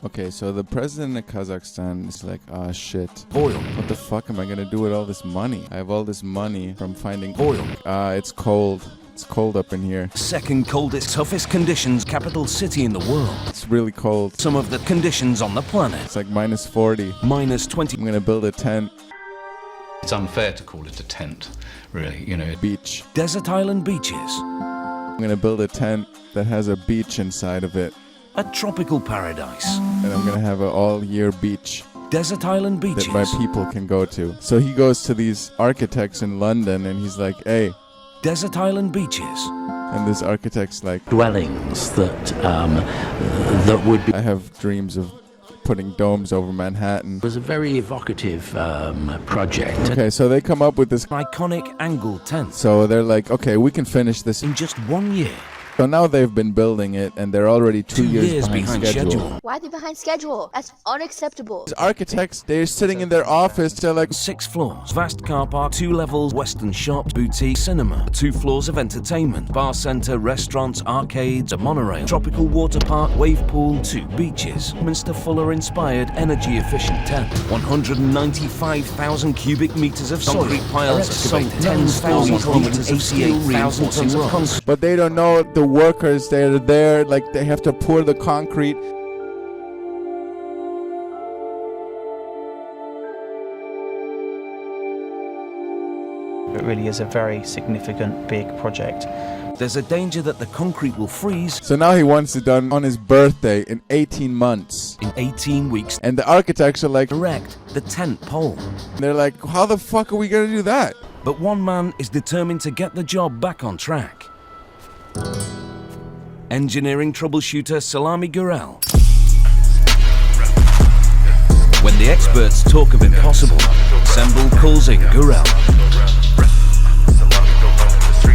Okay, so the president of Kazakhstan is like, ah, shit. Oil. What the fuck am I gonna do with all this money? I have all this money from finding oil. It's cold. It's cold up in here. Second coldest, toughest conditions, capital city in the world. It's really cold. Some of the conditions on the planet. It's like minus 40. Minus 20. I'm gonna build a tent. It's unfair to call it a tent, really, you know. Beach. Desert island beaches. I'm gonna build a tent that has a beach inside of it. A tropical paradise. And I'm gonna have an all-year beach. Desert island beaches. That my people can go to. So he goes to these architects in London and he's like, hey. Desert island beaches. And this architect's like, dwellings that would be. I have dreams of putting domes over Manhattan. It was a very evocative project. Okay, so they come up with this iconic angled tent. So they're like, okay, we can finish this in just 1 year. So now they've been building it and they're already 2 years behind schedule. Why are they behind schedule? That's unacceptable. These architects, they're sitting in their office, they're like 6 floors, vast car park, 2 levels, western shop, boutique, cinema, 2 floors of entertainment, bar center, restaurants, arcades, a monorail, tropical water park, wave pool, 2 beaches, Minster Fuller inspired energy efficient tent, 195,000 cubic meters of concrete piles, some 10,000 kilometers of steel, 88,000 tons of concrete. But they don't know the workers, they're there, like they have to pour the concrete. It really is a very significant, big project. There's a danger that the concrete will freeze. So now he wants it done on his birthday in 18 months. In 18 weeks. And the architects are like, erect the tent pole. They're like, how the fuck are we gonna do that? But one man is determined to get the job back on track. Engineering troubleshooter Salami Gurel. When the experts talk of impossible, Semble calls in Gurel.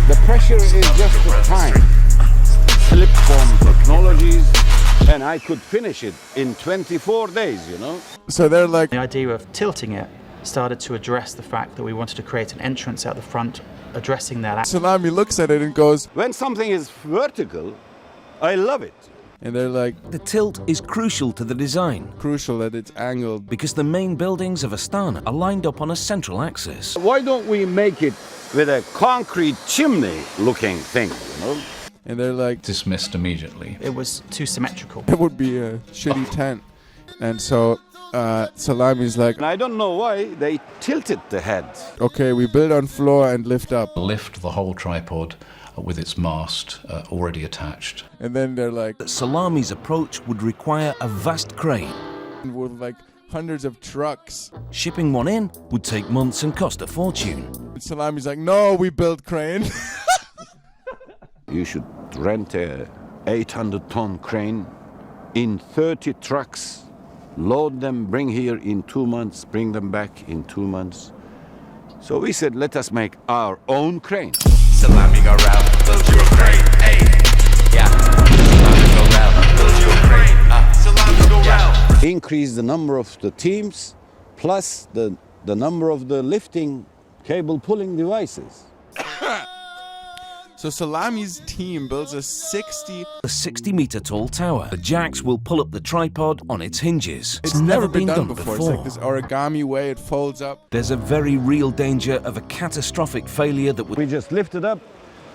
The pressure is just the time. Slip-form technologies, and I could finish it in 24 days, you know? So they're like... The idea of tilting it started to address the fact that we wanted to create an entrance out the front, addressing that. Salami looks at it and goes, when something is vertical, I love it. And they're like, the tilt is crucial to the design. Crucial that it's angled. Because the main buildings of Astana are lined up on a central axis. Why don't we make it with a concrete chimney looking thing, you know? And they're like, dismissed immediately. It was too symmetrical. It would be a shitty tent. And so Salami's like, and I don't know why they tilted the head. Okay, we build on floor and lift up. Lift the whole tripod with its mast already attached. And then they're like, Salami's approach would require a vast crane. With like hundreds of trucks. Shipping one in would take months and cost a fortune. And Salami's like, no, we build crane. You should rent a 800-ton crane in 30 trucks, load them, bring here in 2 months, bring them back in 2 months. So we said, let us make our own crane. Salami go round, build you a crane, hey, yeah. Salami go round, build you a crane, salami go round. Increase the number of the teams, plus the number of the lifting cable pulling devices. So Salami's team builds a 60-meter tall tower. The jacks will pull up the tripod on its hinges. It's never been done before. It's like this origami way, it folds up. There's a very real danger of a catastrophic failure that would... We just lifted up.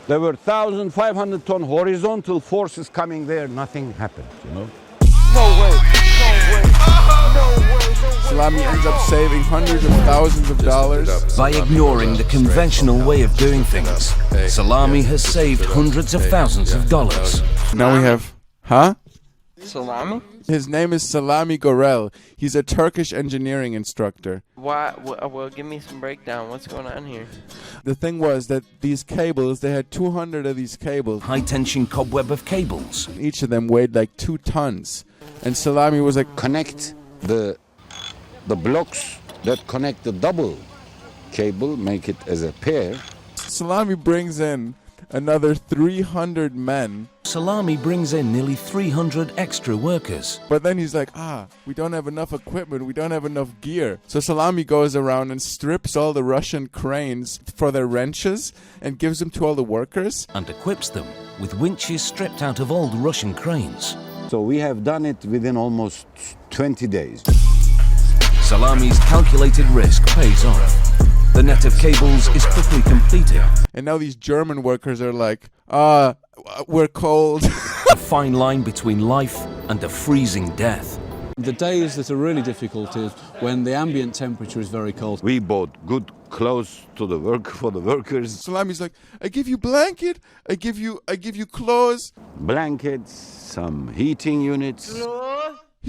There were 1,500-ton horizontal forces coming there. Nothing happened, you know? No way, no way, no way. Salami ends up saving hundreds of thousands of dollars. By ignoring the conventional way of doing things, Salami has saved hundreds of thousands of dollars. Now we have... Huh? Salami? His name is Salami Gurel. He's a Turkish engineering instructor. Why? Well, give me some breakdown. What's going on here? The thing was that these cables, they had 200 of these cables. High-tension cobweb of cables. Each of them weighed like 2 tons. And Salami was like, connect the blocks that connect the double cable, make it as a pair. Salami brings in another 300 men. Salami brings in nearly 300 extra workers. But then he's like, we don't have enough equipment, we don't have enough gear. So Salami goes around and strips all the Russian cranes for their wrenches and gives them to all the workers. And equips them with winches stripped out of old Russian cranes. So we have done it within almost 20 days. Salami's calculated risk pays off. The net of cables is quickly completed. And now these German workers are like, we're cold. A fine line between life and a freezing death. The days that are really difficult is when the ambient temperature is very cold. We bought good clothes for the workers. Salami's like, I give you blanket, I give you clothes. Blankets, some heating units.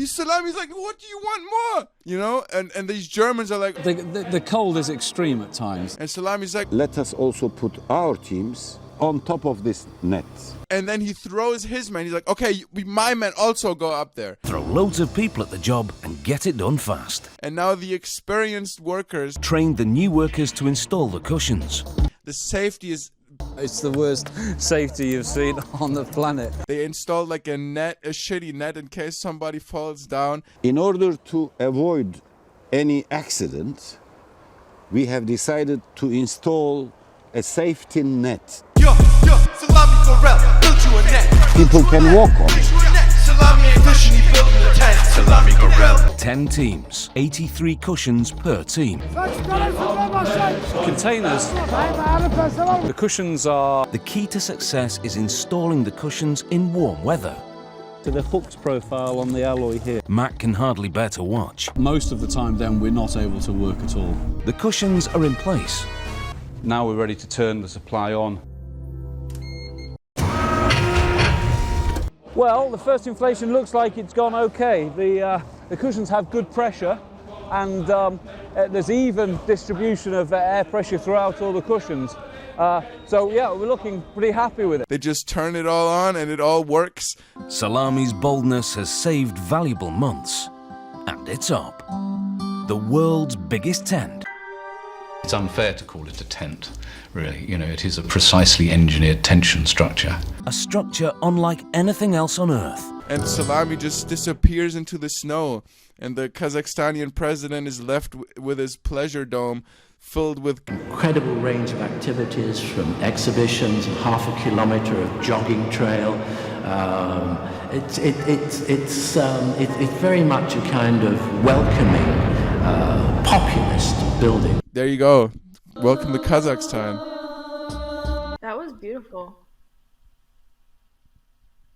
Salami's like, what do you want more? You know, and these Germans are like... The cold is extreme at times. And Salami's like... Let us also put our teams on top of this net. And then he throws his men. He's like, okay, my men also go up there. Throw loads of people at the job and get it done fast. And now the experienced workers... trained the new workers to install the cushions. The safety is... It's the worst safety you've seen on the planet. They installed like a shitty net in case somebody falls down. In order to avoid any accident, we have decided to install a safety net. Salami Gorel, build you a net. People can walk on it. Salami ain't cushion, he building a tent. Salami Gorel. 10 teams, 83 cushions per team. Containers. The cushions are... The key to success is installing the cushions in warm weather. To the hooked profile on the alloy here. Matt can hardly bear to watch. Most of the time then we're not able to work at all. The cushions are in place. Now we're ready to turn the supply on. Well, the first inflation looks like it's gone okay. The cushions have good pressure and there's even distribution of air pressure throughout all the cushions. So yeah, we're looking pretty happy with it. They just turn it all on and it all works. Salami's boldness has saved valuable months. And it's up. The world's biggest tent. It's unfair to call it a tent, really. You know, it is a precisely engineered tension structure. A structure unlike anything else on Earth. And Salami just disappears into the snow. And the Kazakhstani president is left with his pleasure dome filled with... Incredible range of activities, from exhibitions, half a kilometre of jogging trail. It's very much a kind of welcoming, populist building. There you go. Welcome to Kazakhstan. That was beautiful.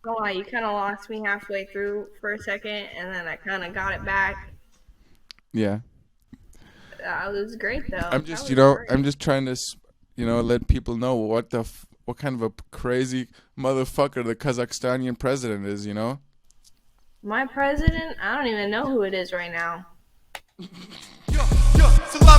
Don't lie, you kind of lost me halfway through for a second, and then I kind of got it back. Yeah. That was great, though. I'm just, I'm just trying to, let people know what kind of a crazy motherfucker the Kazakhstani president is, My president? I don't even know who it is right now. Salami